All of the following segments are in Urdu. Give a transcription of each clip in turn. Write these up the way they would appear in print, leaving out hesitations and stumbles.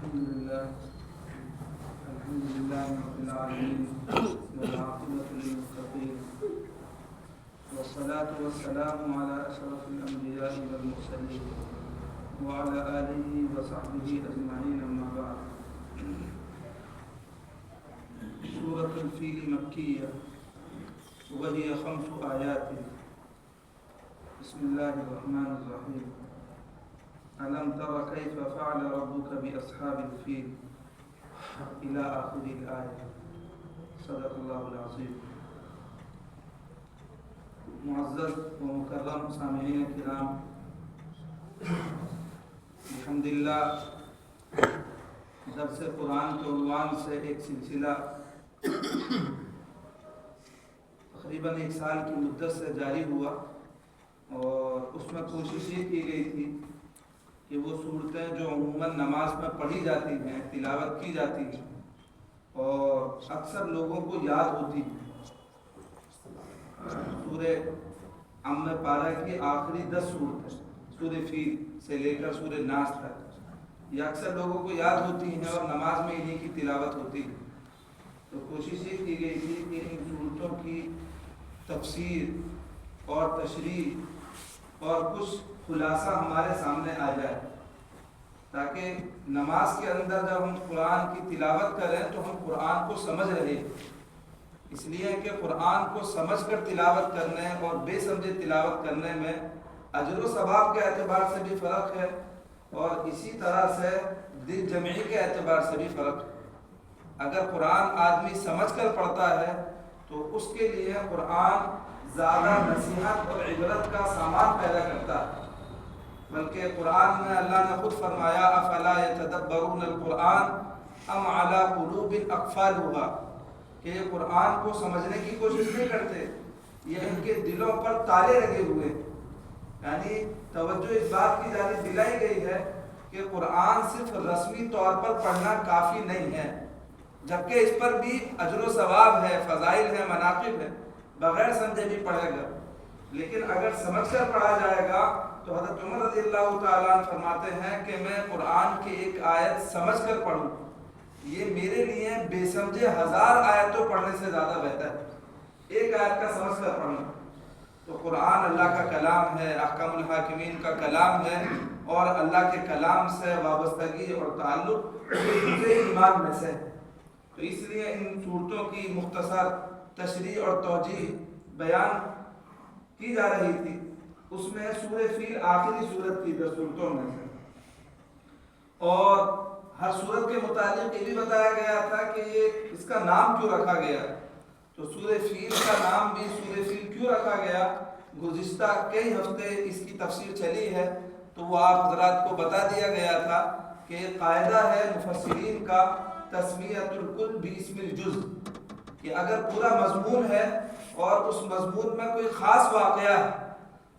الحمد لله رب العالمين والعاقبة للمتقين والصلاة والسلام على أشرف الأنبياء والمرسلين وعلى آله وصحبه أجمعين أما بعد. سورة الفيل مكية وهي 5 آيات. بسم الله الرحمن الرحيم. ألم تر كيف فعل ربك بأصحاب الفيل إلى آخر الآية. صدق الله العظيم. معزز و مکرم سامعین کرام، الحمدللہ درس قرآن کے عنوان سے ایک سلسلہ تقریباً 1 سال کی مدت سے جاری ہوا، اور اس میں کوشش یہ کی گئی تھی کہ وہ صورتیں جو عموماً نماز میں پڑھی جاتی ہیں، تلاوت کی جاتی ہیں اور اکثر لوگوں کو یاد ہوتی ہیں، سورہ ام پارہ کی آخری 10 صورتیں، سورہ فیل سے لے کر سورہ ناس تک، یہ اکثر لوگوں کو یاد ہوتی ہیں اور نماز میں انہی کی تلاوت ہوتی ہے. تو کوشش یہ کی گئی تھی کہ ان صورتوں کی تفسیر اور تشریح اور کچھ خلاصہ ہمارے سامنے آ جائے، تاکہ نماز کے اندر جب ہم قرآن کی تلاوت کریں تو ہم قرآن کو سمجھ رہے. اس لیے کہ قرآن کو سمجھ کر تلاوت کرنے اور بے سمجھے تلاوت کرنے میں اجر و ثواب کے اعتبار سے بھی فرق ہے، اور اسی طرح سے دل جمعی کے اعتبار سے بھی فرق ہے. اگر قرآن آدمی سمجھ کر پڑھتا ہے تو اس کے لیے قرآن زیادہ نصیحت اور عبرت کا سامان پیدا کرتا ہے، بلکہ قرآن میں اللہ نے خود فرمایا افلا یتدبرون القرآن ام علی قلوب اقفالها، کہ یہ قرآن کو سمجھنے کی کوشش نہیں کرتے، یہ ان کے دلوں پر تالے لگے ہوئے. یعنی توجہ اس بات کی جانب دلائی گئی ہے کہ قرآن صرف رسمی طور پر پڑھنا کافی نہیں ہے، جبکہ اس پر بھی اجر و ثواب ہے، فضائل ہے، مناقب ہے، بغیر سمجھے بھی پڑھے گا. لیکن اگر سمجھ کر پڑھا جائے گا تو حضرت عمر رضی اللہ تعالیٰ عنہ فرماتے ہیں کہ میں قرآن کی ایک آیت سمجھ کر پڑھوں، یہ میرے لیے بے سمجھے 1000 آیتوں پڑھنے سے زیادہ بہتر ہے. ایک آیت کا سمجھ کر پڑھنا. تو قرآن اللہ کا کلام ہے، احکام الحاکمین کا کلام ہے، اور اللہ کے کلام سے وابستگی اور تعلق دوسرے ایمان میں سے. تو اس لیے ان صورتوں کی مختصر تشریح اور توجیہ بیان کی جا رہی تھی. اس میں سورہ فیل آخری صورت کی 10 صورتوں میں سے، اور ہر صورت کے متعلق یہ بھی بتایا گیا تھا کہ یہ اس کا نام کیوں رکھا گیا. تو سورہ فیل کا نام بھی سورہ فیل کیوں رکھا گیا، گزشتہ کئی ہفتے اس کی تفسیر چلی ہے، تو وہ آپ حضرات کو بتا دیا گیا تھا کہ قاعدہ ہے مفسرین کا تسمیۃ الکل باسم الجزء، کہ اگر پورا مضمون ہے اور اس مضمون میں کوئی خاص واقعہ ہے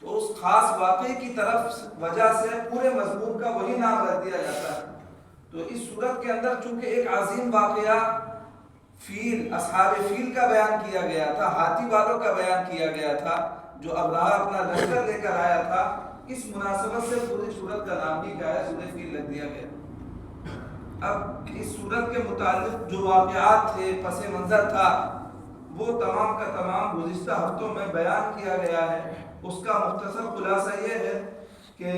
تو اس خاص واقعے کی طرف وجہ سے پورے مضمون کا وہی نام رکھ دیا جاتا ہے. تو اس صورت کے اندر چونکہ ایک عظیم واقعہ فیل، اصحاب فیل کا بیان کیا گیا تھا، ہاتھی والوں کا بیان کیا گیا تھا جو ابرہہ اپنا لشکر لے کر آیا تھا، اس مناسبت سے پوری صورت کا نام بھی کیا ہے، سورہ فیل لگ دیا گیا. اب اس صورت کے متعلق جو واقعات تھے، پس منظر تھا، وہ تمام کا تمام گزشتہ ہفتوں میں بیان کیا گیا ہے. اس کا مختصر خلاصہ یہ ہے کہ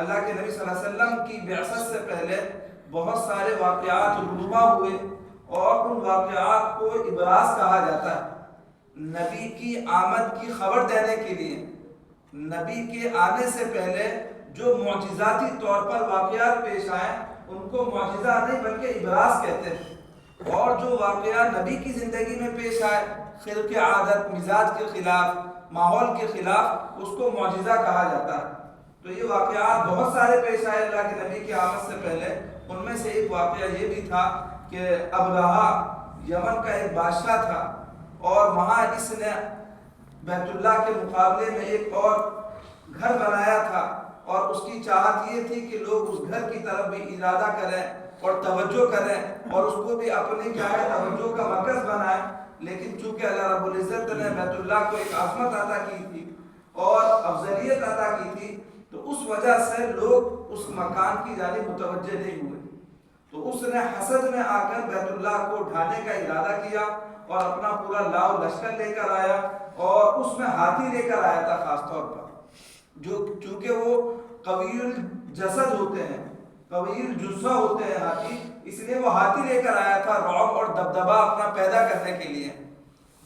اللہ کے نبی صلی اللہ علیہ وسلم کی بعثت سے پہلے بہت سارے واقعات رونما ہوئے، اور ان واقعات کو ابراز کہا جاتا ہے. نبی کی آمد کی خبر دینے کے لیے نبی کے آنے سے پہلے جو معجزاتی طور پر واقعات پیش آئے ان کو معجزہ نہیں بلکہ ابراز کہتے ہیں، اور جو واقعات نبی کی زندگی میں پیش آئے خلق عادت، مزاج کے خلاف، ماحول کے خلاف، اس کو معجزہ کہا جاتا ہے. تو یہ واقعات بہت سارے پیش آئے اللہ کے نبی کی آمد سے پہلے. ان میں سے ایک واقعہ یہ بھی تھا کہ ابرہہ یمن کا ایک بادشاہ تھا، اور وہاں اس نے بیت اللہ کے مقابلے میں ایک اور گھر بنایا تھا، اور اس کی چاہت یہ تھی کہ لوگ اس گھر کی طرف بھی ارادہ کریں اور توجہ کریں اور اس کو بھی اپنی کیا ہے توجہ کا مرکز بنائیں. لیکن چونکہ اللہ رب العزت نے بیت اللہ کو ایک عظمت عطا کی تھی اور افضلیت عطا کی تھی، تو اس وجہ سے لوگ اس مکان کی جانب متوجہ نہیں ہوئے. تو تو اس نے حسد میں آ کر بیت اللہ کو ڈھانے کا ارادہ کیا اور اپنا پورا لاؤ لشکر لے کر آیا، اور اس میں ہاتھی لے کر آیا تھا خاص طور پر، جو چونکہ وہ قوی الجسد ہوتے ہیں، قوی الجثہ ہوتے ہیں ہاتھی، اس لیے وہ ہاتھی لے کر آیا تھا رعب اور دبدبا اپنا پیدا کرنے کے لیے،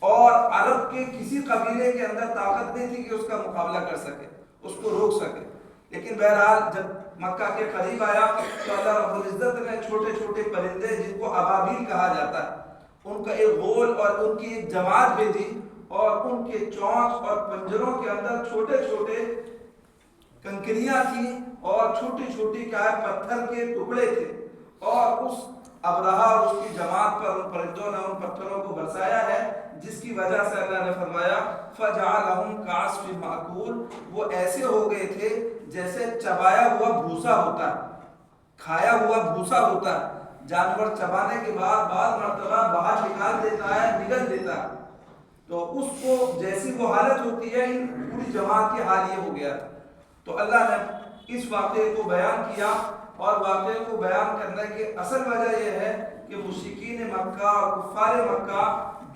اور عرب کے کسی قبیلے کے اندر طاقت نہیں تھی کہ اس کا مقابلہ کر سکے، اس کو روک سکے۔ لیکن بہرحال جب مکہ کے قریب آیا تو اللہ رب العزت نے چھوٹے چھوٹے پرندے جن کو ابابیل کہا جاتا ہے، ان کا ایک غول اور ان کی ایک جماعت بھیجی، اور ان کے چونچ اور پنجروں کے اندر چھوٹے چھوٹے کنکریاں تھیں اور چھوٹی چھوٹی پتھر کے ٹکڑے تھے، اور اس ابرہہ اور اس کی جماعت پر ان پرندوں نے ان پتھروں کو برسایا ہے، جس کی وجہ سے اللہ نے فرمایا فَجَعَلَهُمْ كَعَصْفٍ مَأْكُولٍ، وہ ایسے ہو گئے تھے جیسے چبایا ہوا بھوسا ہوتا ہے، کھایا ہوا بھوسا ہوتا ہے، جانور چبانے کے بعد بعض مرتبہ باہر نکال دیتا ہے، نگل دیتا ہے، تو اس کو جیسی وہ حالت ہوتی ہے، ان پوری جماعت کی حال یہ ہو گیا۔ تو اللہ نے اس واقعے کو بیان کیا، اور واقعے کو بیان کرنے کی اصل وجہ یہ ہے کہ مشرکین مکہ اور کفار مکہ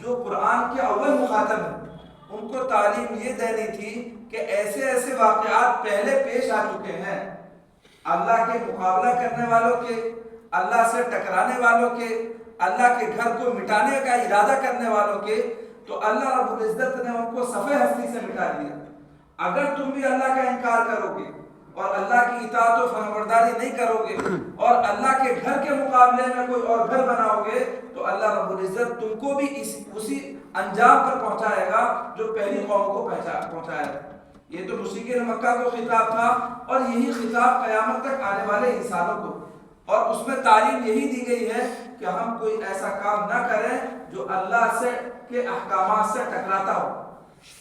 جو قرآن کے اول مخاطب ہیں، ان کو تعلیم یہ دینی تھی کہ ایسے ایسے واقعات پہلے پیش آ چکے ہیں، اللہ کے مقابلہ کرنے والوں کے، اللہ سے ٹکرانے والوں کے، اللہ کے گھر کو مٹانے کا ارادہ کرنے والوں کے، تو اللہ رب العزت نے ان کو صفحہ ہستی سے مٹا دیا۔ اگر تم بھی اللہ کا انکار کرو گے اور اللہ کی اطاعت و فرمانبرداری نہیں کرو گے اور اللہ کے گھر کے مقابلے میں کوئی اور گھر بناؤ گے، تو اللہ رب العزت تم کو بھی اسی انجام پر پہنچائے گا جو پہلی قوم کو پہنچایا۔ یہ تو مشرکین مکہ کو خطاب تھا، اور یہی خطاب قیامت تک آنے والے انسانوں کو، اور اس میں تعلیم یہی دی گئی ہے کہ ہم کوئی ایسا کام نہ کریں جو اللہ سے کے احکامات سے ٹکراتا ہو،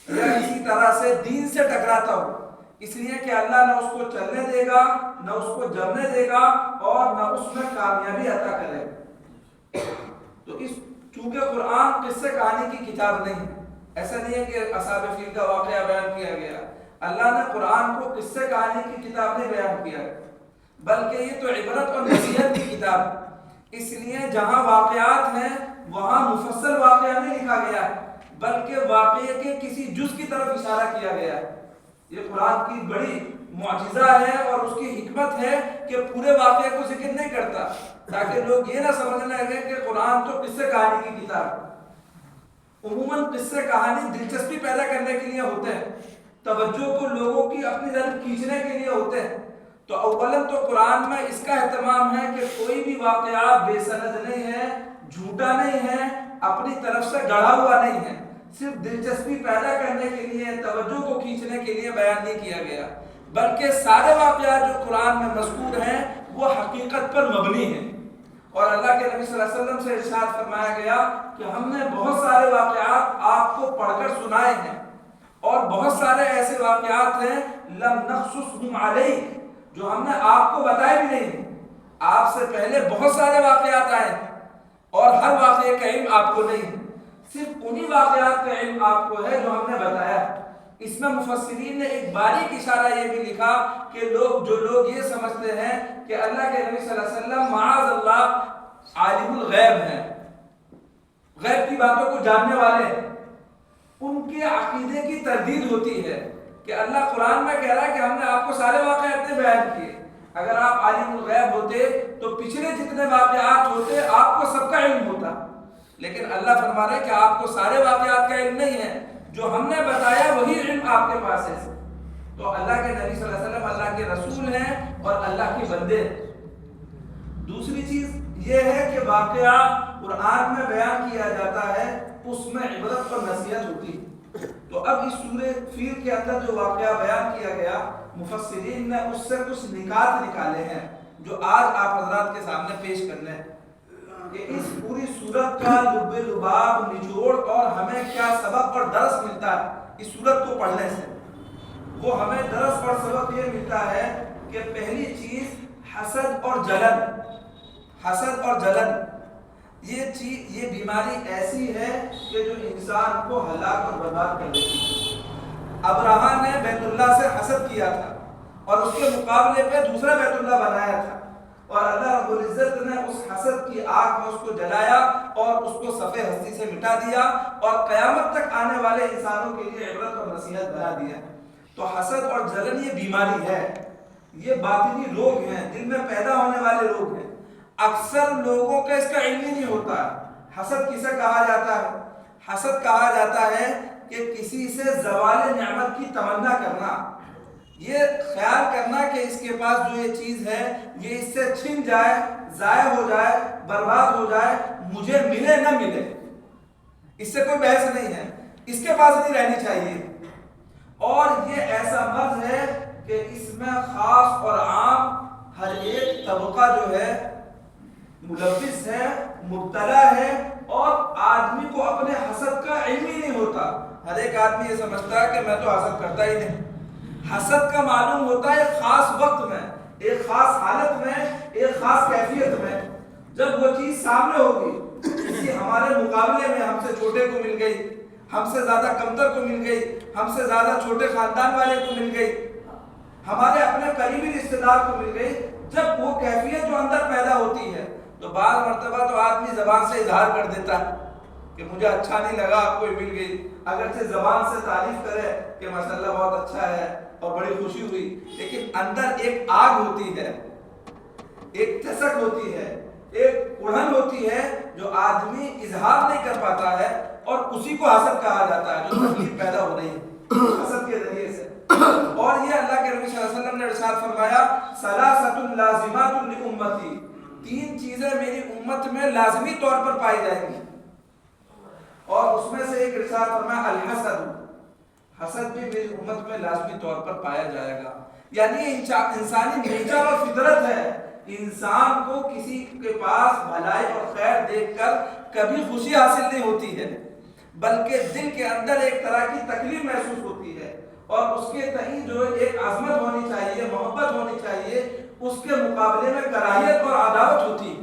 یا اسی طرح سے دین سے ٹکراتا ہو، اس لیے کہ اللہ نہ اس کو چلنے دے گا، نہ اس کو جمنے دے گا، اور نہ اس میں کامیابی عطا کرے گا۔ تو چونکہ قرآن قصے کہانی کی کتاب نہیں ہے، ایسا نہیں ہے کہ اصحاب فیل کا واقعہ بیان کیا گیا، اللہ نے قرآن کو قصے کہانی کی کتاب نہیں بیان کیا ہے، بلکہ یہ تو عبرت اور نصیحت کی کتاب ہے۔ اس لیے جہاں واقعات ہیں وہاں مفصل واقعہ نہیں لکھا گیا ہے، بلکہ واقعے کے کسی جز کی طرف اشارہ کیا گیا ہے۔ یہ قرآن کی بڑی معجزہ ہے، اور اس کی حکمت ہے کہ پورے واقعے کو ذکر نہیں کرتا، تاکہ لوگ یہ نہ سمجھنے لگے کہ قرآن تو قصے کہانی کی کتاب ہے۔ عموماً قصے کہانی دلچسپی پیدا کرنے کے لیے ہوتے ہیں، توجہ کو لوگوں کی اپنی طرف کھینچنے کے لیے ہوتے ہیں۔ تو اولاً تو قرآن میں اس کا اہتمام ہے کہ کوئی بھی واقعہ بے سند نہیں ہے، جھوٹا نہیں ہے، اپنی طرف سے گڑھا ہوا نہیں ہے، صرف دلچسپی پیدا کرنے کے لیے، توجہ کو کھینچنے کے لیے بیان نہیں کیا گیا، بلکہ سارے واقعات جو قرآن میں مذکور ہیں وہ حقیقت پر مبنی ہیں۔ اور اللہ کے نبی صلی اللہ علیہ وسلم سے ارشاد فرمایا گیا کہ ہم نے بہت سارے واقعات آپ کو پڑھ کر سنائے ہیں، اور بہت سارے ایسے واقعات ہیں لم نقصصہم علیک، جو ہم نے آپ کو بتائے بھی نہیں ہیں۔ آپ سے پہلے بہت سارے واقعات آئے ہیں، اور ہر واقعے کا علم آپ کو نہیں ہے، صرف انہی واقعات کا علم آپ کو ہے جو ہم نے بتایا۔ اس میں مفسرین نے ایک باریک اشارہ یہ بھی لکھا کہ جو لوگ یہ سمجھتے ہیں کہ اللہ کے نبی صلی اللہ علیہ وسلم معاذ اللہ عالم الغیب ہیں، غیب کی باتوں کو جاننے والے ہیں، ان کے عقیدے کی تردید ہوتی ہے کہ اللہ قرآن میں کہہ رہا ہے کہ ہم نے آپ کو سارے واقعات نے بیان کیے، اگر آپ عالم الغیب ہوتے تو پچھلے جتنے واقعات ہوتے آپ کو سب کا علم ہوتا، لیکن اللہ فرما رہے ہیں کہ آپ کو سارے واقعات کا علم نہیں ہے، جو ہم نے بتایا وہی علم آپ کے پاس ہے۔ تو اللہ کے نبی صلی اللہ علیہ وسلم اللہ کے رسول ہیں اور اللہ کے بندے ہیں۔ دوسری چیز یہ ہے کہ واقعہ قرآن میں بیان کیا جاتا ہے، اس میں عبرت اور نصیحت ہوتی ہے۔ تو اب اس سورہ فیل کے اندر جو واقعہ بیان کیا گیا، مفسرین نے اس سے کچھ نکات نکالے ہیں جو آج آپ حضرات کے سامنے پیش کرنے ہیں کہ اس پوری سورت کا لب لباب، نچوڑ اور ہمیں کیا سبق اور درس ملتا ہے اس سورت کو پڑھنے سے۔ وہ ہمیں درس اور سبق یہ ملتا ہے کہ پہلی چیز حسد اور جلن، حسد اور جلن یہ بیماری ایسی ہے کہ جو انسان کو ہلاک اور برباد کر دیتی ہے۔ ابرہہ نے بیت اللہ سے حسد کیا تھا، اور اس کے مقابلے پہ دوسرا بیت اللہ بنایا تھا، اور اللہ رب رب العزت نے اس حسد کی آگ میں اس کو جلایا اور اس کو صفحہ ہستی سے مٹا دیا اور قیامت تک آنے والے انسانوں کے لیے عبرت اور نصیحت بنا دیا۔ تو حسد اور جلن یہ بیماری ہے، یہ باطنی روگ ہیں، دل میں پیدا ہونے والے روگ ہیں۔ اکثر لوگوں کا اس کا علم ہی نہیں ہوتا ہے۔ حسد کسے کہا جاتا ہے؟ حسد کہا جاتا ہے کہ کسی سے زوال نعمت کی تمنا کرنا، یہ خیال کرنا کہ اس کے پاس جو یہ چیز ہے یہ اس سے چھن جائے، ضائع ہو جائے، برباد ہو جائے، مجھے ملے نہ ملے، اس سے کوئی بحث نہیں ہے، اس کے پاس نہیں رہنی چاہیے۔ اور یہ ایسا مرض ہے کہ اس میں خاص اور عام ہر ایک طبقہ جو ہے ملوث ہے، مبتلا ہے، اور آدمی کو اپنے حسد کا علم ہی نہیں ہوتا۔ ہر ایک آدمی یہ سمجھتا ہے کہ میں تو حسد کرتا ہی نہیں۔ حسد کا معلوم ہوتا ہے ایک خاص وقت میں، ایک خاص حالت میں، ایک خاص کیفیت میں، جب وہ چیز سامنے ہوگی، کسی ہمارے مقابلے میں ہم سے چھوٹے کو مل گئی، ہم سے زیادہ کمتر کو مل گئی، ہم سے زیادہ چھوٹے خاندان والے کو مل گئی، ہمارے اپنے قریبی رشتہ دار کو مل گئی، جب وہ کیفیت جو اندر پیدا ہوتی ہے تو بعض مرتبہ تو آدمی زبان سے اظہار کر دیتا ہے کہ مجھے اچھا نہیں لگا، آپ کو مل گئی، اگرچہ زبان سے تعریف کرے کہ ماشاءاللہ بہت اچھا ہے اور بڑی خوشی ہوئی، لیکن اندر ایک آگ ہوتی ہے، ایک چسک ہوتی ہے، ایک اڑھن ہوتی ہے جو آدمی اظہار نہیں کر پاتا ہے، اور اسی کو حسد کہا جاتا ہے، جو تکلیف پیدا ہو رہی ہے حسد کے ذریعے سے۔ اور یہ اللہ کے نبی صلی اللہ علیہ وسلم نے ارشاد فرمایا ثلاثۃ لازمات لامتی، تین چیزیں میری امت میں لازمی طور پر پائی جائیں گی، اور اس میں سے ایک ارشاد فرمایا الحسد، حسد بھی میری امت میں لازمی طور پر پایا جائے گا۔ یعنی انسانی نیچر اور فطرت ہے، انسان کو کسی کے پاس بھلائی اور خیر دیکھ کر کبھی خوشی حاصل نہیں ہوتی ہے، بلکہ دل کے اندر ایک طرح کی تکلیف محسوس ہوتی ہے، اور اس کے تئیں جو ایک عظمت ہونی چاہیے، محبت ہونی چاہیے، اس کے مقابلے میں کراہیت اور عداوت ہوتی ہے۔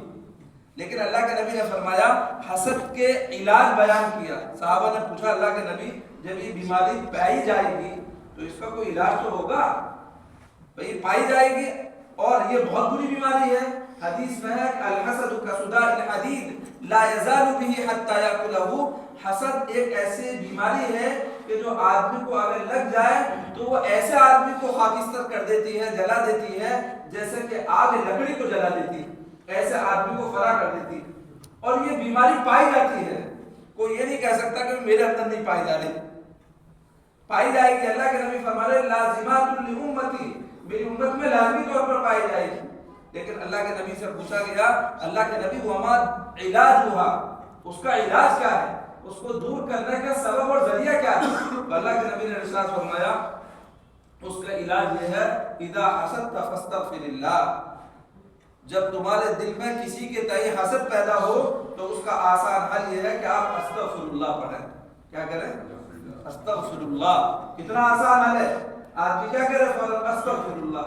لیکن اللہ کے نبی نے فرمایا، حسد کے علاج بیان کیا۔ صحابہ نے پوچھا اللہ کے نبی جب یہ بیماری پائی جائے گی تو اس کا کوئی علاج تو ہوگا؟ بھئی پائی جائے گی اور یہ بہت بری بیماری ہے، حدیث میں ہے کہ الحسد کصداع الحدید لا یزال به حتی یاکلہ، حسد ایک ایسی بیماری ہے کہ جو آدمی کو اگر لگ جائے تو وہ ایسے آدمی کو خاکستر کر دیتی ہے، جلا دیتی ہے، جیسے کہ آگ لکڑی کو جلا دیتی ہے، ایسے آدمی کو فرا کر دیتی ہے، اور یہ بیماری پائی جاتی ہے۔ کوئی یہ نہیں کہہ سکتا کہ میرے اندر نہیں پائی جا رہی، پائی جائے گی۔ اللہ کے نبی فرما رہے لازمات لامتی، میری امت میں لازمی طور پر پائی جائے گی۔ لیکن اللہ کے نبی سے پوچھا گیا اللہ کے نبی وما علاجھا، اس کا علاج کیا ہے، اس کو دور کرنے کا سبب اور ذریعہ کیا ہے؟ اللہ کے نبی نے ارشاد فرمایا اس کا علاج یہ ہے اذا حسدت فاستغفر اللہ، جب تمہارے دل میں کسی کے تئیں حسد پیدا ہو تو اس کا آسان حل یہ ہے کہ آپ استغفر اللہ پڑھیں۔ کیا کریں؟ استغفر اللہ۔ کتنا آسان حل ہے، آدمی کیا کرے فوراً استغفر اللہ۔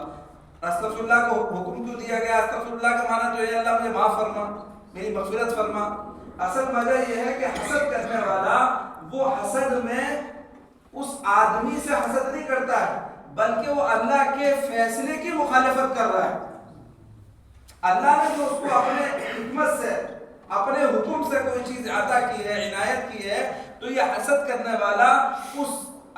استغفر اللہ کو حکم کیوں دیا گیا؟ استغفر اللہ کا معنی تو یہ اللہ مجھے معاف فرما، میری مغفرت فرما۔ اصل وجہ یہ ہے کہ حسد کرنے والا وہ حسد میں اس آدمی سے حسد نہیں کرتا ہے، بلکہ وہ اللہ کے فیصلے کی مخالفت کر رہا ہے۔ اللہ نے جو اس کو اپنے حکمت سے، اپنے حکم سے کوئی چیز عطا کی ہے، عنایت کی ہے، تو یہ حسد کرنے والا اس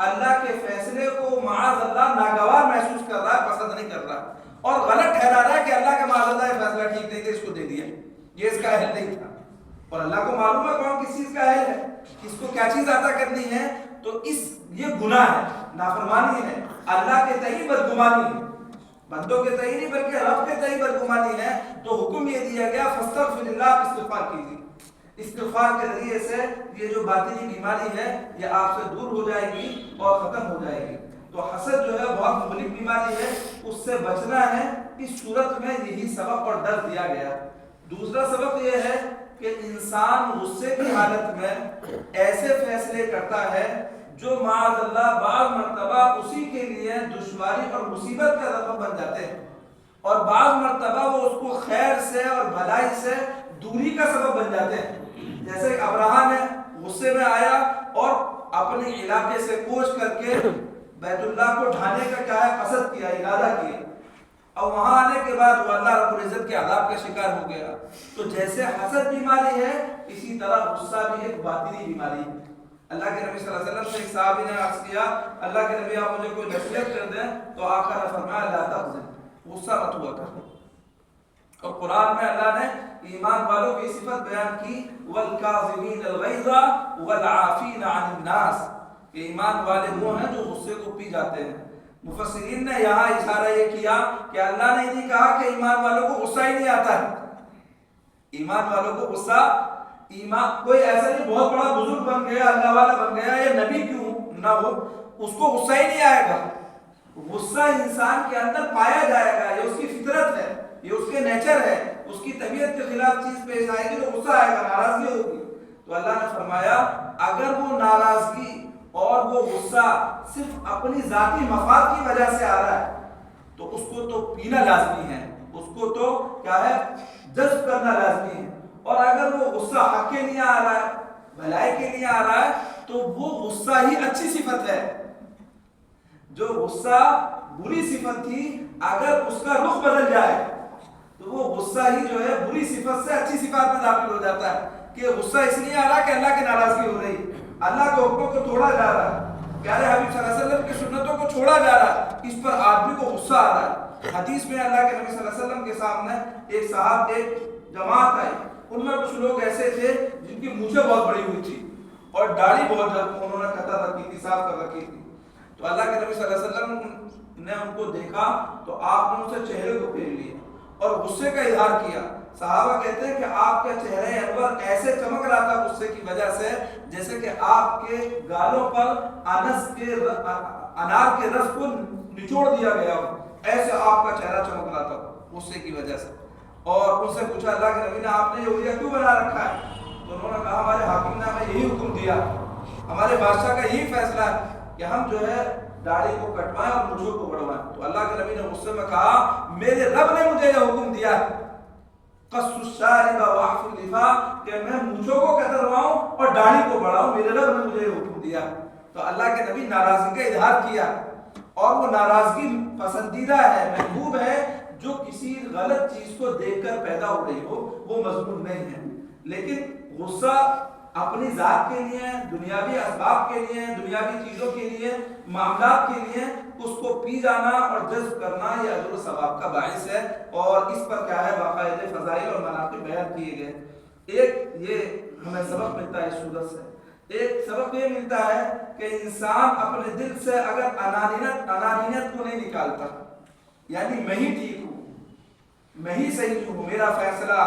اللہ کے فیصلے کو معاذ اللہ ناگوار محسوس کر رہا ہے، پسند نہیں کر رہا، اور غلط ٹھہرا رہا ہے کہ اللہ کا معاذ اللہ یہ فیصلہ ٹھیک نہیں تھا، اس کو دے دیا، یہ اس کا اہل نہیں تھا۔ اور اللہ کو معلوم ہے کون کس چیز کا اہل ہے، کس کو کیا چیز عطا کرنی ہے، تو یہ گناہ ہے، نافرمانی ہے، اللہ کے تئیں بدگمانی ہے، بندوں کے تئیں نہیں بلکہ رب کے تئیں بدگمانی ہے۔ تو حکم یہ دیا گیا فاستغفر اللہ، استغفار کیجیے۔ استغفار کے ذریعے سے یہ جو باطنی بیماری ہے یہ آپ سے دور ہو جائے گی اور ختم ہو جائے گی۔ تو حسد جو ہے بہت مہلک بیماری ہے، اس سے بچنا ہے۔ اس صورت میں یہی سبق اور ڈر دیا گیا۔ دوسرا سبق یہ ہے کہ انسان غصے کی حالت میں ایسے فیصلے کرتا ہے جو معاذ اللہ بعض مرتبہ اسی کے لیے دشواری اور مصیبت کا سبب بن جاتے ہیں، اور بعض مرتبہ وہ اس کو خیر سے اور بھلائی سے دوری کا سبب بن جاتے ہیں۔ جیسے ابراہیم نے غصے میں آیا اور اپنے علاقے سے کوچ کر کے بیت اللہ کو ڈھانے کا کیا ہے قصد کیا، ارادہ کیا، اور وہاں آنے کے بعد وہ اللہ رب العزت کے عذاب کا شکار ہو گیا. تو جیسے حسد بیماری ہے اسی طرح غصہ بھی ایک باطنی بیماری ہے. اللہ کے نبی صلی اللہ علیہ وسلم سے ایک صحابی نے عرض کیا اللہ کے نبی آپ مجھے کوئی نصیحت کر دیں, تو آقا نے فرمایا لا تحزن, غصہ مت ہوا کر. اور قرآن میں اللہ نے ایمان والوں کی صفت بیان کی والکاظمین الغیظ والعافین عن الناس, کہ ایمان والے وہ ہیں جو غصے کو پی جاتے ہیں. مفسرین نے یہاں اشارہ یہ کیا کہ اللہ نے نہیں کہا کہ ایمان والوں کو غصہ ہی نہیں آتا ہے. ایمان والوں کو غصہ, ایمان کوئی ایسا نہیں بہت بڑا بزرگ بن گیا اللہ والا بن گیا یا نبی کیوں نہ ہو اس کو غصہ ہی نہیں آئے گا. غصہ انسان کے اندر پایا جائے گا, یہ اس کی فطرت ہے, یہ اس کے نیچر ہے. اس کی طبیعت کے خلاف چیز پیش آئے گی تو غصہ آئے گا, ناراضگی ہوگی. تو اللہ نے فرمایا اگر وہ ناراضگی اور وہ غصہ صرف اپنی ذاتی مفاد کی وجہ سے آ رہا ہے تو اس کو تو پینا لازمی ہے, اس کو تو کیا ہے جذب کرنا لازمی ہے. اور اگر وہ غصہ حق کے لیے آ رہا ہے, بھلائی کے لیے آ رہا ہے, تو وہ غصہ ہی اچھی صفت ہے. جو غصہ بری صفت تھی اگر اس کا رخ بدل جائے تو وہ غصہ ہی جو ہے بری صفت سے اچھی صفات میں داخل ہو جاتا ہے. کہ غصہ اس لیے آ رہا کہ اللہ کی ناراضگی ہو رہی, اللہ کے حکموں کو توڑا جا رہا ہے, پیارے حبیب صلی اللہ علیہ وسلم کی سنتوں کو چھوڑا جا رہا ہے, اس پر آدمی کو غصہ آ رہا ہے. حدیث میں اللہ کے نبی صلی اللہ علیہ وسلم کے سامنے ایک جماعت آئی, ان میں کچھ لوگ ایسے تھے جن کی مونچھیں بہت بڑی ہوئی تھی اور داڑھی بہت انہوں نے قطع رکھی تھی, صاف کر رکھی تھی. تو اللہ کے نبی صلی اللہ علیہ وسلم نے ان کو دیکھا تو آپ نے ان سے چہرے کو پھیر لیا اور غصے کا اظہار کیا. صحابہ کہتے ہیں کہ آپ کے چہرے انور ایسے چمک رہا تھا غصے کی وجہ سے جیسے کہ آپ کے گالوں پر انار کے رس کو نچوڑ دیا گیا ہو, ایسے آپ کا چہرہ چمک رہا تھا غصے کی وجہ سے. اور ان سے پوچھا اللہ کے نبی نے آپ نے یہ رویہ کیوں بنا رکھا ہے؟ تو انہوں نے کہا ہمارے حاکم نے ہمیں یہی حکم دیا, ہمارے بادشاہ کا یہی فیصلہ ہے کہ ہم جو ہے داڑھی کو کٹوائیں اور مونچھوں کو بڑھوائیں. تو اللہ کے نبی نے غصے میں کہا میرے رب نے مجھے یہ حکم دیا قص الشارب واعف اللفا, کہ میں مونچھوں کو کترواؤں اور داڑھی کو بڑھاؤں, میرے رب نے مجھے یہ حکم دیا. تو اللہ کے نبی ناراضگی کا اظہار کیا, اور وہ ناراضگی پسندیدہ ہے, محبوب ہے, جو کسی غلط چیز کو دیکھ کر پیدا ہو رہی ہو, وہ مذموم نہیں ہے. لیکن غصہ اپنی ذات کے لیے, دنیاوی اسباب کے لیے, دنیاوی چیزوں کے لیے, معاملات کے لیے اس کو پی جانا اور جذب کرنا یہ اجر و ثواب کا باعث ہے. اور اس پر کیا ہے باقاعدہ فضائل اور مناقب بیان کیے گئے. ایک یہ ہمیں سبق ملتا ہے اس صورت سے, ایک سبق یہ ملتا ہے کہ انسان اپنے دل سے اگر انانیت کو نہیں نکالتا, یعنی میں ہی ٹھیک ہوں, میں ہی صحیح ہوں, میرا فیصلہ,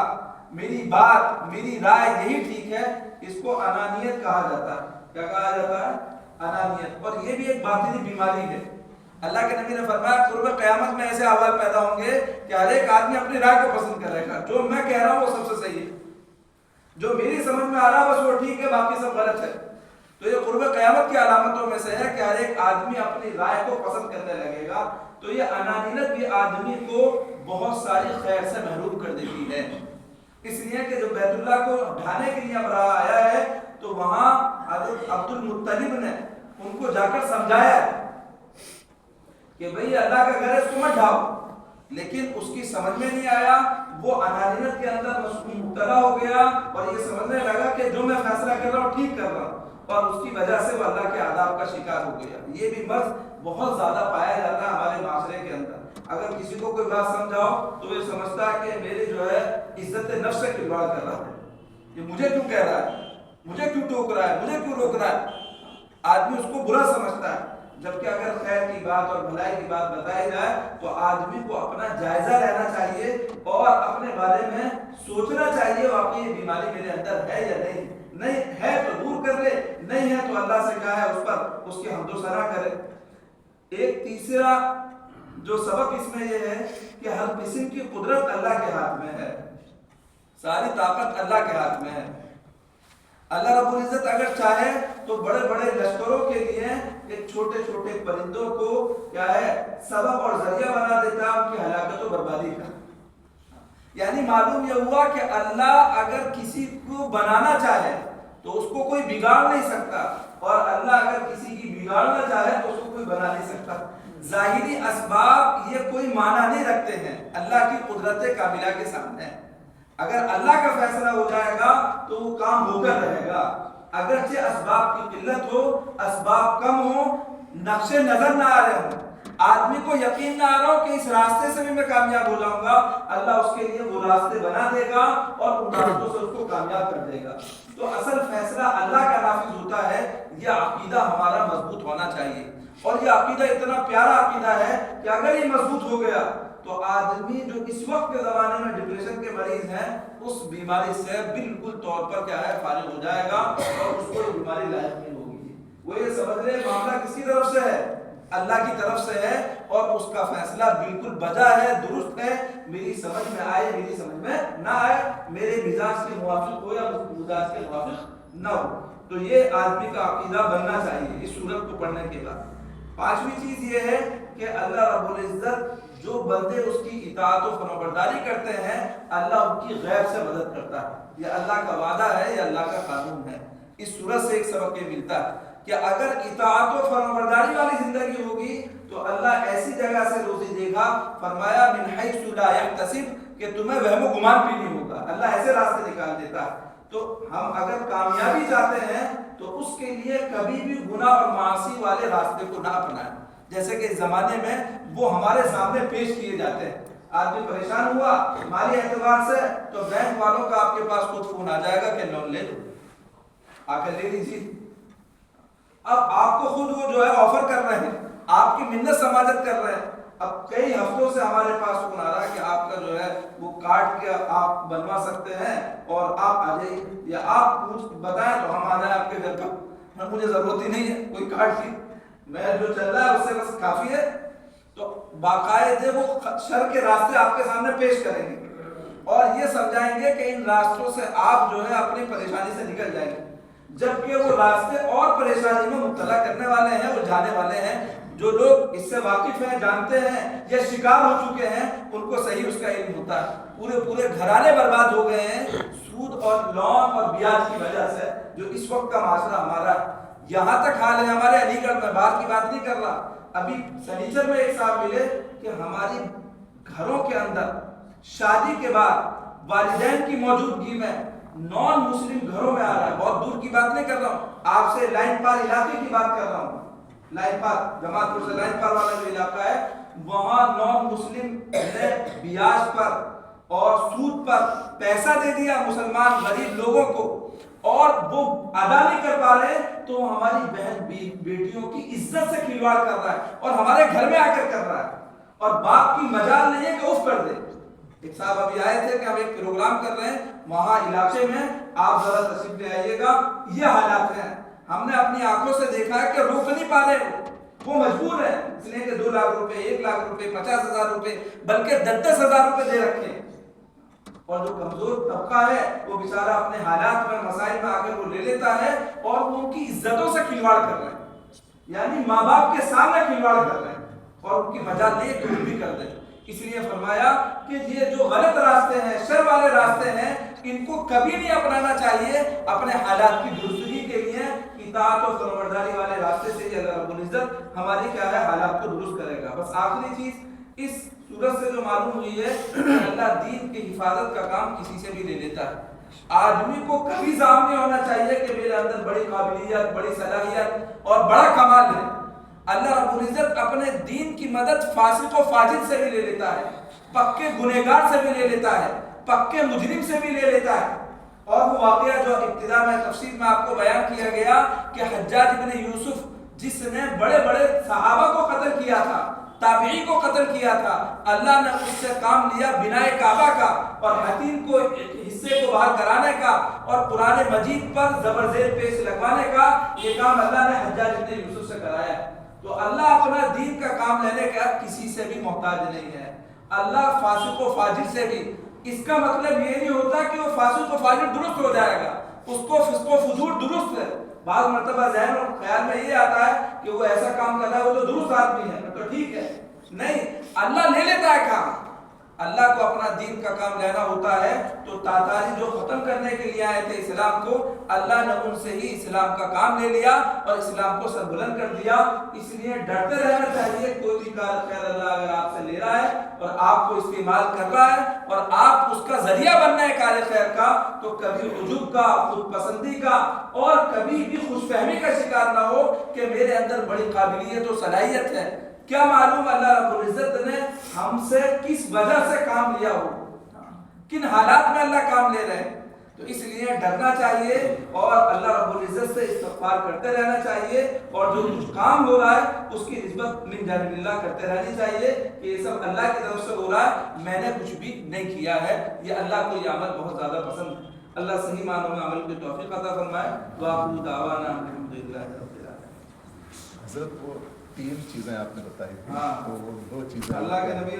میری بات, میری رائے یہی ٹھیک ہے, اس کو انانیت کہا جاتا ہے. کیا کہا جاتا ہے؟ انانیت. اور یہ بھی ایک باطنی بیماری ہے. اللہ کے نبی نے فرمایا قرب قیامت میں ایسے احوال پیدا ہوں گے کہ ہر ایک آدمی اپنی رائے کو پسند کرے گا, جو میں کہہ رہا ہوں وہ سب سے صحیح ہے, جو میری سمجھ میں آ رہا ہے بس وہ ٹھیک ہے, باقی سب غلط ہے. تو یہ قرب قیامت کی علامتوں میں سے ہے کہ ہر ایک آدمی اپنی رائے کو پسند کرنے لگے گا. تو یہ انانیت بھی آدمی کو بہت ساری خیر سے محروم کر دیتی ہے. اس لیے کہ جو بیت اللہ کو ڈھانے کے لیے ابراہ آیا ہے تو وہاں حضرت عبد المطلب نے ان کو جا کر سمجھایا کہ بھئی اللہ کا گھر ہے اس کو مت ڈھاؤ, لیکن اس کی سمجھ میں نہیں آیا, وہ انانیت کے اندر مبتلا ہو گیا اور یہ سمجھنے لگا کہ جو میں فیصلہ کر رہا ہوں ٹھیک کر رہا ہوں, اور اس کی وجہ سے وہ اللہ کے عذاب کا شکار ہو گیا. یہ بھی مرض بہت زیادہ پایا جاتا ہے ہمارے معاشرے کے اندر. اگر کسی کو کوئی بات سمجھاؤ تو یہ سمجھتا ہے کہ میری جو ہے عزت نفس سے کھلواڑ کر رہا ہے, یہ مجھے کیوں کہہ رہا ہے, مجھے کیوں ٹوک رہا ہے, مجھے کیوں روک رہا ہے. آدمی اس کو برا سمجھتا ہے, جبکہ اگر خیر کی بات اور بھلائی کی بات بتائی جائے تو آدمی کو اپنا جائزہ لینا چاہیے اور اپنے بارے میں سوچنا چاہیے واقعی یہ بیماری میرے اندر ہے یا نہیں. نہیں ہے تو دور کر لے, نہیں ہے تو اللہ سے کہا ہے اس پر اس کی حمد و ثنا کرے. ایک تیسرا جو سبق اس میں یہ ہے کہ ہر قسم کی قدرت اللہ کے ہاتھ میں ہے, ساری طاقت اللہ کے ہاتھ میں ہے. اللہ رب العزت اگر چاہے تو بڑے بڑے لشکروں کے لیے ایک چھوٹے چھوٹے پرندوں کو کیا ہے سبب اور ذریعہ بنا دیتا ہے ان کی ہلاکت و بربادی کا. یعنی معلوم یہ ہوا کہ اللہ اگر کسی کو بنانا چاہے تو اس کو کوئی بگاڑ نہیں سکتا, اور اللہ اگر کسی کی بگاڑنا چاہے تو اس کو کوئی بنا نہیں سکتا. ظاہری اسباب یہ کوئی معنی نہیں رکھتے ہیں اللہ کی قدرت کاملہ کے سامنے۔ اگر اللہ کا فیصلہ ہو جائے گا تو وہ کام ہو کر رہے گا، اگرچہ اسباب کی قلت ہو، اسباب کم ہو، نقش نظر نہ آ رہے ہوں، آدمی کو یقین نہ آ رہا ہو کہ اس راستے سے بھی میں کامیاب ہو جاؤں گا، اللہ اس کے لیے وہ راستے بنا دے گا اور ان راستوں سے اس کو کامیاب کر دے گا۔ تو اصل فیصلہ اللہ کا نافذ ہوتا ہے۔ یہ عقیدہ ہمارا مضبوط ہونا چاہیے، اور یہ عقیدہ اتنا پیارا عقیدہ ہے کہ اگر یہ مضبوط ہو گیا تو آدمی جو اس وقت کے زمانے میں ڈپریشن کے مریض ہیں اس بیماری سے بالکل طور پر کیا ہے فارغ ہو جائے گا، اور اس کو بیماری لاحق نہیں ہوگی۔ وہ یہ سمجھ لے معاملہ کس کی طرف سے ہے؟ اللہ کی طرف سے ہے، اور اس کا فیصلہ بالکل بجا ہے، درست ہے۔ میری سمجھ میں آئے، میری سمجھ میں نہ آئے، میرے مزاج کے موافق ہو یا مزاج کے موافق نہ ہو، تو یہ آدمی کا عقیدہ بننا چاہیے اس سورت کو پڑھنے کے بعد۔ پانچویں چیز یہ ہے کہ اللہ رب العزت جو بندے اس کی اطاعت و فرمانبرداری کرتے ہیں اللہ ان کی غیب سے مدد کرتا ہے۔ یہ اللہ کا وعدہ ہے، یہ اللہ کا قانون ہے۔ اس سورت سے ایک سبق یہ ملتا ہے کہ اگر اطاعت و فرمانبرداری والی زندگی ہوگی تو اللہ ایسی جگہ سے روزی دے گا، فرمایا من حیث لا یحتسب، کہ تمہیں وہم و گمان بھی نہیں ہوگا، اللہ ایسے راستے نکال دیتا ہے۔ تو ہم اگر کامیابی چاہتے ہیں تو اس کے لیے کبھی بھی گناہ اور معاصی والے راستے کو نہ اپنائیں، جیسے کہ اس زمانے میں وہ ہمارے سامنے پیش کیے جاتے ہیں۔ آدمی پریشان ہوا مالی اعتبار سے تو بینک والوں کا آپ کے پاس خود فون آ جائے گا کہ لون لے لو، آ کر لے لیجیے۔ اب آپ کو خود وہ جو ہے آفر کر رہے ہیں، آپ کی منت سماجت کر رہے ہیں۔ اب کئی ہفتوں سے ہمارے پاس فون آ رہا ہے کہ آپ کا جو ہے وہ کارڈ کے آپ بنوا سکتے ہیں اور آپ آ جائیے، یا آپ کچھ بتائیں تو ہم آ جائیں آپ کے گھر پر، مجھے ضرورت ہی نہیں ہے کوئی کارڈ کی، میں جو چل رہا ہے اس سے بس کافی ہے۔ تو باقاعدہ وہ شر کے راستے آپ کے سامنے پیش کریں گے اور یہ سمجھائیں گے کہ ان راستوں سے آپ جو ہے اپنی پریشانی سے نکل جائیں گے، جبکہ وہ راستے اور پریشانی میں مبتلا کرنے والے ہیں، وہ جانے والے ہیں۔ جو لوگ اس سے واقف ہیں، جانتے ہیں یا شکار ہو چکے ہیں، ان کو صحیح اس کا علم ہوتا ہے۔ پورے گھرانے برباد ہو گئے ہیں سود اور لون اور بیاج کی وجہ سے، جو اس وقت کا معاشرہ ہمارا یہاں تک حال ہے۔ ہمارے علی گڑھ میں، باہر کی بات نہیں کر رہا، ابھی سنیچر میں ایک صاحب ملے کہ ہماری گھروں کے اندر شادی کے بعد والدین کی موجودگی میں نان مسلم گھروں میں آ رہا ہے۔ بہت دور کی بات نہیں کر رہا ہوں، آپ سے لائن پار علاقے کی بات کر رہا ہوں۔ لائن پار، جماعت پور سے لائن پار والا جو علاقہ ہے وہاں نان مسلم نے بیاج پر اور سود پر پیسہ دے دیا مسلمان غریب لوگوں کو، اور وہ ادا نہیں کر پا رہے تو ہماری بہن بیٹیوں کی عزت سے کھلواڑ کر رہا ہے اور ہمارے گھر میں آ کر رہا ہے، اور باپ کی مجال نہیں ہے کہ اف کر دے۔ ایک صاحب ابھی آئے تھے کہ ہم ایک پروگرام کر رہے ہیں وہاں علاقے میں، آپ ذرا تشریف لے آئیے گا، یہ حالات ہیں۔ ہم نے اپنی آنکھوں سے دیکھا ہے کہ روک نہیں پا رہے، وہ مجبور ہے اس لیے کہ 2 لاکھ روپے، 1 لاکھ روپے، 50,000 روپے، بلکہ 10,000 روپے دے رکھے ہیں، اور جو کمزور طبقہ ہے وہ بیچارہ اپنے حالات میں مسائل میں آ کر وہ لے لیتا ہے اور وہ ان کی عزتوں سے کھلواڑ کر رہے ہیں، یعنی ماں باپ کے سامنے کھلواڑ کر رہے ہیں، اور ان کی مجال نہیں ہے کہ وہ بھی کر دیں۔ اس لیے فرمایا کہ یہ جو غلط راستے ہیں، شر والے راستے ہیں، ان کو کبھی نہیں اپنانا چاہیے۔ اپنے حالات کی درستگی کے لیے اطاعت و فرمانبرداری والے راستے سے ہی اللہ رب العزت ہماری کیا ہے حالات کو درست کرے گا۔ بس آخری چیز اس سورت سے جو معلوم ہوئی ہے کہ اللہ دین کی حفاظت کا کام کسی سے بھی لے لیتا ہے۔ آدمی کو کبھی ظاہر نہیں ہونا چاہیے کہ میرے اندر بڑی قابلیت، بڑی صلاحیت اور بڑا کمال ہے۔ اللہ رب العزت اپنے دین کی مدد فاسق و فاجر سے بھی لے لیتا ہے، پکے گنہگار سے بھی لے لیتا ہے، پکے مجرم سے بھی لے لیتا ہے۔ اور وہ واقعہ جو ابتدا میں تفسیر میں آپ کو بیان کیا گیا کہ حجاج ابن یوسف جس نے بڑے بڑے صحابہ کو قتل کیا تھا، تابعی کو قتل کیا تھا، اللہ نے اس سے کام لیا بنائے کعبہ کا اور حتیم کو حصے کو باہر کرانے کا اور قرآن مجید پر زبر زیر پیش لگوانے کا، یہ کام اللہ نے حجاج ابن یوسف سے کرایا ہے۔ تو اللہ اپنا دین کا کام لینے کا کسی سے بھی محتاج نہیں ہے، اللہ فاسق و فاجر سے بھی۔ اس کا مطلب یہ نہیں ہوتا کہ وہ فاسق و فاجر درست ہو جائے گا، اس کو فسق و فجور درست ہے۔ بعض مرتبہ ذہن اور خیال میں یہ آتا ہے کہ وہ ایسا کام کر رہا ہے وہ تو درست آدمی ہے تو ٹھیک ہے، نہیں، اللہ لے لیتا ہے کام، اللہ کو اپنا دین کا کام لینا ہوتا ہے تو تاتاری جو ختم کرنے کے لیے آئے تھے اسلام کو، اللہ نے ان سے ہی اسلام کا کام لے لیا اور اسلام کو سربلند کر دیا۔ اس لیے ڈرتے رہنا چاہیے، کوئی بھی کار خیر اللہ اگر آپ سے لے رہا ہے اور آپ کو استعمال کر رہا ہے اور آپ اس کا ذریعہ بننا ہے کار خیر کا، تو کبھی عجب کا، خود پسندی کا اور کبھی بھی خوش فہمی کا شکار نہ ہو کہ میرے اندر بڑی قابلیت و صلاحیت ہے، کیا معلوم اللہ رب العزت نے ہم سے کس وجہ سے کام لیا ہو، کن حالات میں اللہ کام لے رہے ہیں۔ تو اس لیے ڈرنا چاہیے اور اللہ رب العزت سے استغفار کرتے رہنا چاہیے، اور جو کچھ کام ہو رہا ہے اس کی نسبت من جانب اللہ کرتے رہنی چاہیے کہ یہ سب اللہ کی طرف سے ہو رہا ہے، میں نے کچھ بھی نہیں کیا ہے، یہ اللہ کو یہ عمل بہت زیادہ پسند ہے۔ اللہ صحیح معنوں میں عمل کی توفیق عطا فرمائے۔ وآخر دعوانا الحمدللہ رب العالمین۔ حضرت وہ 3 چیزیں آپ نے بتائی تھی، ہاں، تو وہ 2 چیزیں اللہ کے نبی